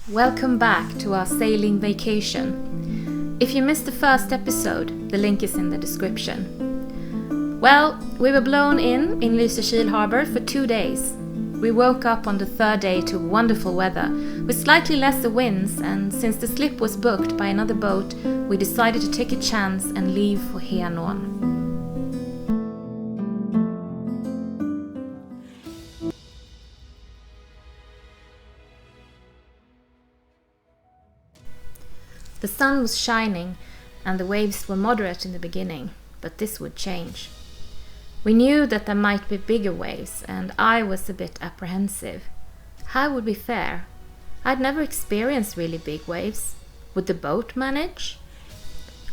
Welcome back to our sailing vacation. If you missed the first episode, the link is in the description. Well, we were blown in Lysekil Harbour for 2 days. We woke up on the third day to wonderful weather, with slightly lesser winds, and since the slip was booked by another boat, we decided to take a chance and leave for Henån. The sun was shining and the waves were moderate in the beginning, but this would change. We knew that there might be bigger waves, and I was a bit apprehensive. How would we fare? I'd never experienced really big waves. Would the boat manage?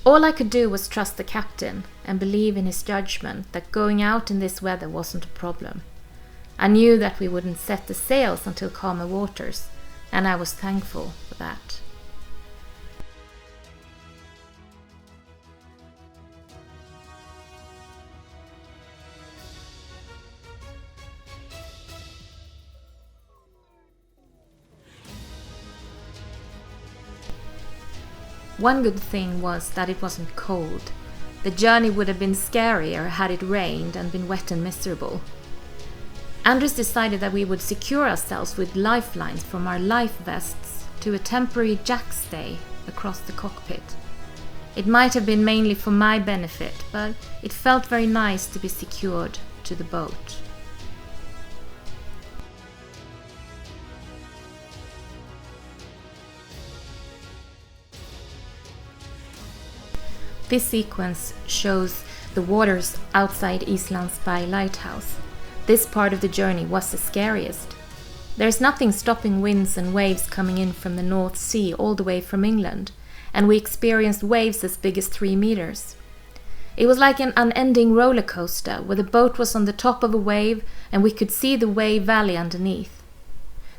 All I could do was trust the captain and believe in his judgment that going out in this weather wasn't a problem. I knew that we wouldn't set the sails until calmer waters, and I was thankful for that. One good thing was that it wasn't cold. The journey would have been scarier had it rained and been wet and miserable. Anders decided that we would secure ourselves with lifelines from our life vests to a temporary jackstay across the cockpit. It might have been mainly for my benefit, but it felt very nice to be secured to the boat. This sequence shows the waters outside Islandsberg lighthouse. This part of the journey was the scariest. There's nothing stopping winds and waves coming in from the North Sea all the way from England, and we experienced waves as big as 3 meters. It was like an unending roller coaster where the boat was on the top of a wave and we could see the wave valley underneath.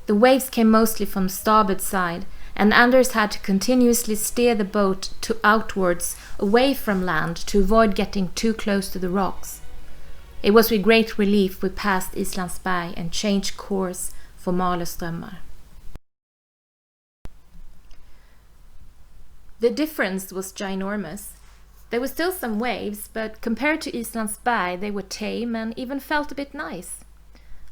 The waves came mostly from starboard side, and Anders had to continuously steer the boat outwards away from land to avoid getting too close to the rocks. It was with great relief we passed Islandsberg and changed course for Strömmar. The difference was ginormous. There were still some waves, but compared to Islandsberg they were tame and even felt a bit nice.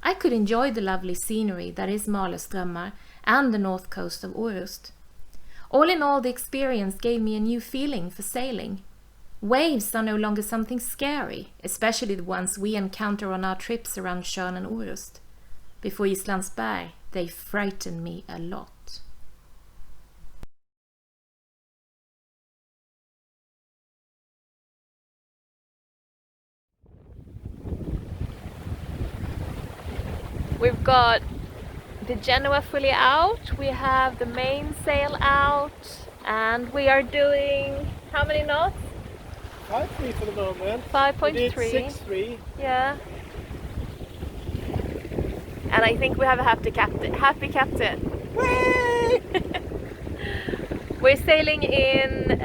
I could enjoy the lovely scenery that is Strömmar and the north coast of Orust. All in all, the experience gave me a new feeling for sailing. Waves are no longer something scary, especially the ones we encounter on our trips around Tjörn and Orust. Before Islandsberg, they frightened me a lot. We've got the Genoa fully out, we have the mainsail out, and we are doing how many knots? 5.3 for the moment. 5.3. 6.3. Yeah. And I think we have a happy captain. We're sailing in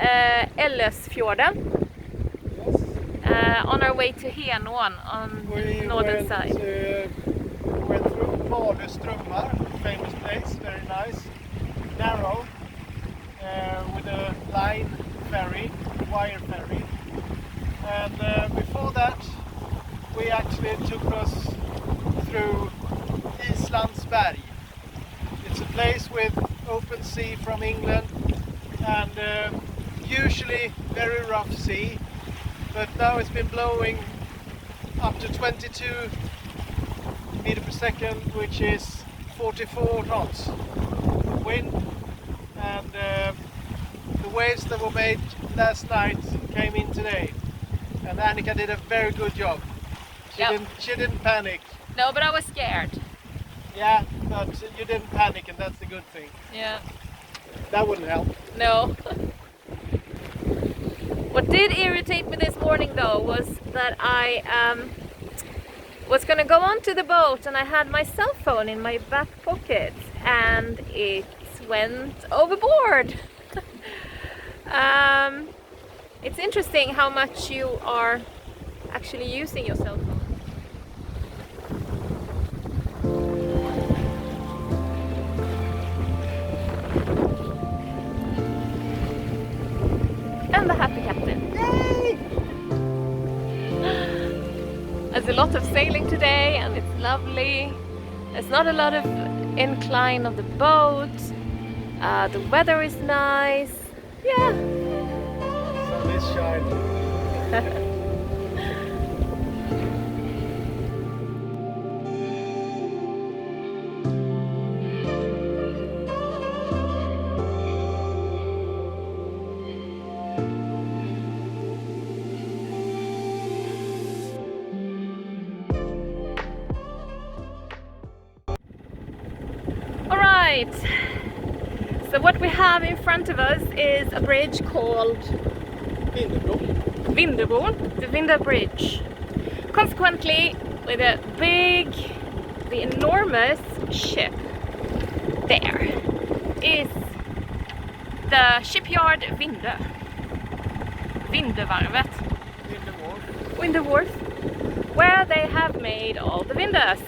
Ellesfjorden. Yes. On our way to Henån on the northern side. We went through Strömmar, famous place, very nice, narrow, with a line ferry, wire ferry. And before that, we actually took us through Islandsberg. It's a place with open sea from England and usually very rough sea, but now it's been blowing up to 22 meters per second, which is 44 knots wind, and the waves that were made last night came in today, and Annika did a very good job. She didn't panic. No, but I was scared. Yeah, but you didn't panic, and that's the good thing. Yeah. That wouldn't help. No. What did irritate me this morning though was that I was gonna go onto the boat and I had my cell phone in my back pocket and it went overboard. It's interesting how much you are actually using your cell phone. a lot of sailing today and it's lovely. There's not a lot of incline of the boat. The weather is nice. Yeah. Sun is shining. Alright, so what we have in front of us is a bridge called Vinderbron, the Vinda Bridge. Consequently, with the enormous ship there is the shipyard Vindevarvet, Vinda Wharf, where they have made all the windows.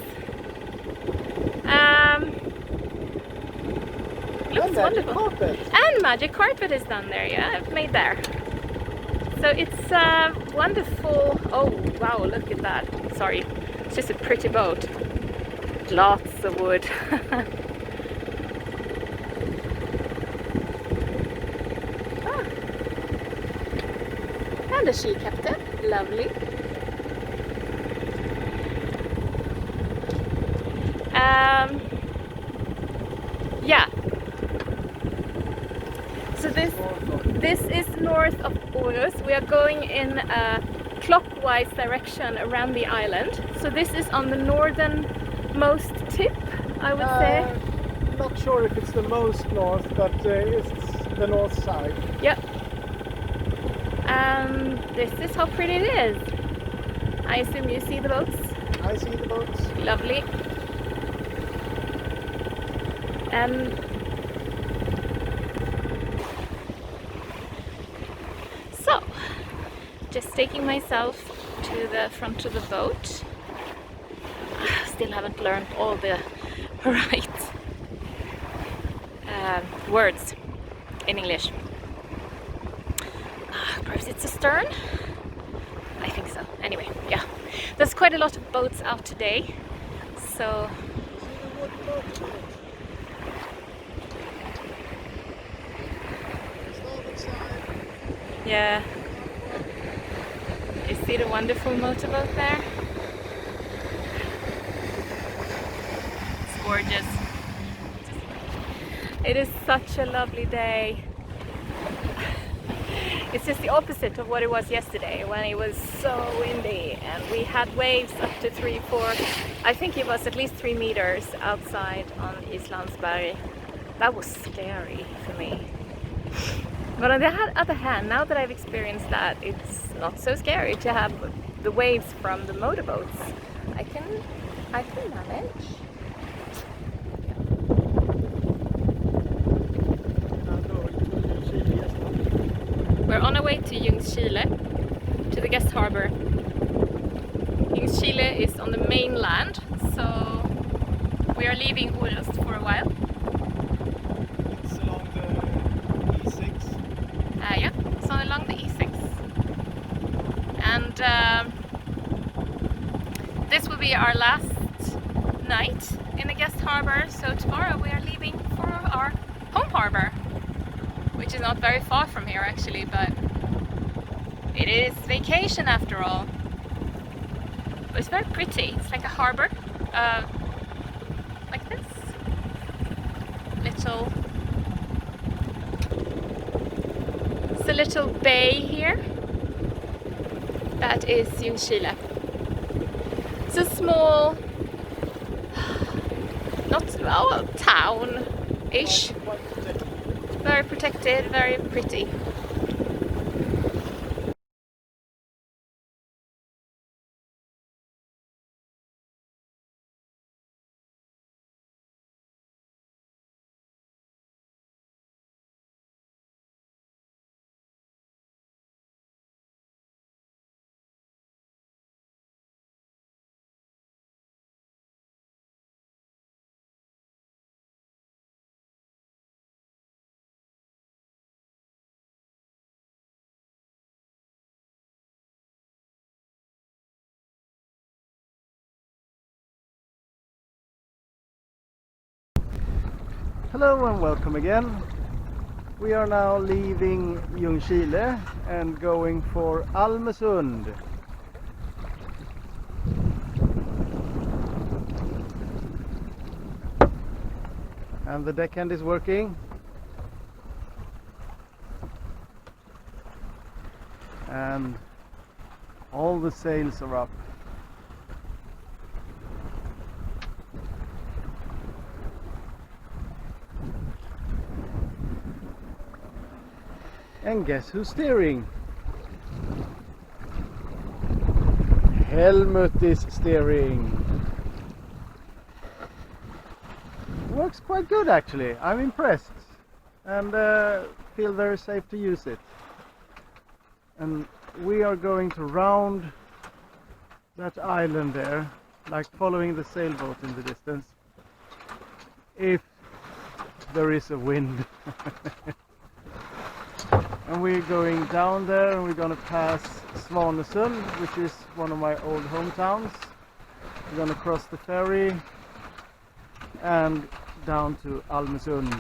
Looks wonderful. Carpet. And magic carpet is done there, yeah, made there. So it's wonderful. Oh wow, look at that. Sorry, it's just a pretty boat. Lots of wood. Ah. And a she captain, lovely. Yeah. So this is north of Orus. We are going in a clockwise direction around the island. So this is on the northernmost tip, I would say. Not sure if it's the most north, but it's the north side. Yep. And this is how pretty it is. I assume you see the boats? I see the boats. Lovely. So, just taking myself to the front of the boat. Still haven't learned all the right words in English. Perhaps it's a stern? I think so. Anyway, yeah. There's quite a lot of boats out today. So yeah. You see the wonderful motorboat there? It's gorgeous. It is such a lovely day. It's just the opposite of what it was yesterday when it was so windy and we had waves up to 3-4, I think it was at least 3 meters outside on Islandsberg. That was scary for me. But on the other hand, now that I've experienced that, it's not so scary to have the waves from the motorboats. I can manage. We're on our way to Ljungskile, to the guest harbor. Ljungskile is on the mainland, so we are leaving Orust for a while. It's along the E6. Yeah, it's along the E6. And this will be our last night in the guest harbor, so tomorrow we are leaving for our home harbor, which is not very far from here actually, but it is vacation after all. But it's very pretty. It's like a harbor, like this. It's a little bay here. That is Ljungskile. It's a small, town-ish. Very protected, very pretty. Hello and welcome again. We are now leaving Ljungskile and going for Almesund. And the deckhand is working. And all the sails are up. And guess who's steering? Helmut is steering. Works quite good actually. I'm impressed and feel very safe to use it. And we are going to round that island there, like following the sailboat in the distance, if there is a wind. And we're going down there and we're going to pass Svanesund, which is one of my old hometowns. We're going to cross the ferry and down to Almesund.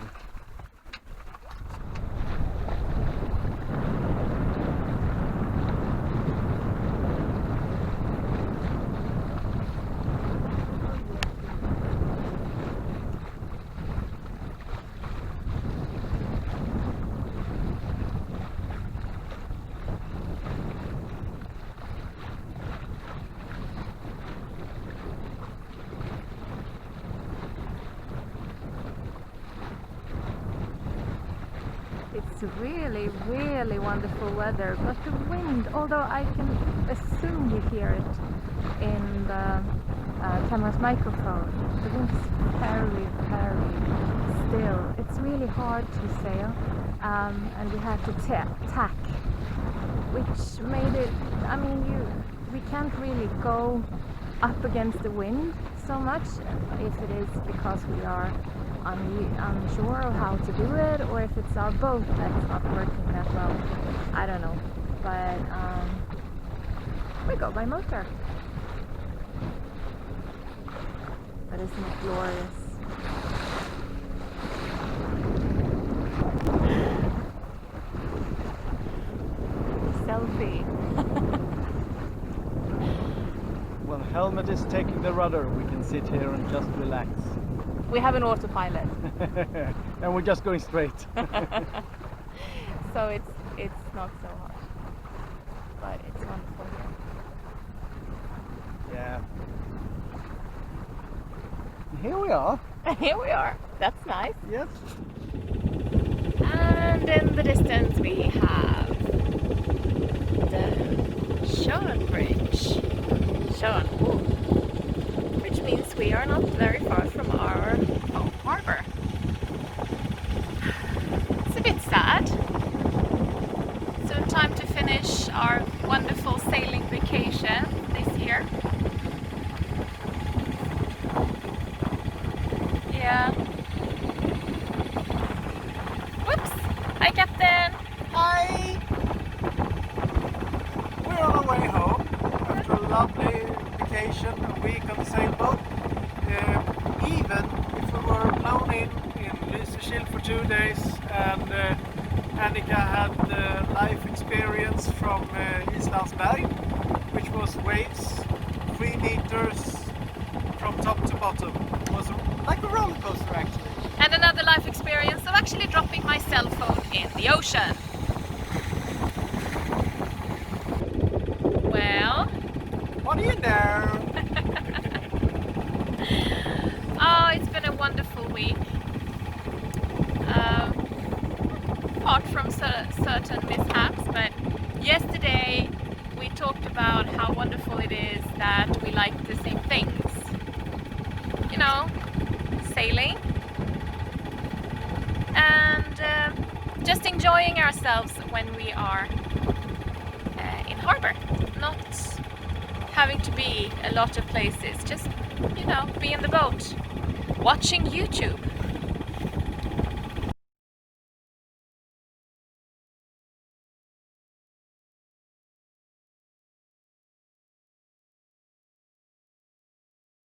It's really, really wonderful weather, but the wind, although I can assume you hear it in the camera's microphone, the wind is very, very still. It's really hard to sail, and we had to tack, which made it, I mean, we can't really go up against the wind so much, if it is because we are unsure of how to do it, or if it's our boat that's not working that well. I don't know, but we go by motor. But isn't it glorious? Selfie. Well, Helmut is taking the rudder. We can sit here and just relax. We have an autopilot. And we're just going straight. So it's not so hard, but it's wonderful here. Yeah. Here we are. Here we are. That's nice. Yes. And in the distance we have the Sjön Bridge. Sjön, which means we are not very far from our home harbor. It's a bit sad. Soon time to finish our wonderful sailing vacation this year. Yeah. Whoops! Hi, Captain! Hi! We're on our way home after a lovely vacation, a week on the sailboat. Even if we were blown in Lysekil for 2 days, and Annika had life experience from Islandsberg, which was waves 3 meters from top to bottom. It was like a roller coaster actually. And another life experience of actually dropping my cell phone in the ocean. Well, What do you know? oh, it's been a wonderful week. Apart from certain mishaps, but yesterday we talked about how wonderful it is that we like the same things. You know, sailing and just enjoying ourselves when we are in harbor, not having to be a lot of places, just, you know, be in the boat watching YouTube.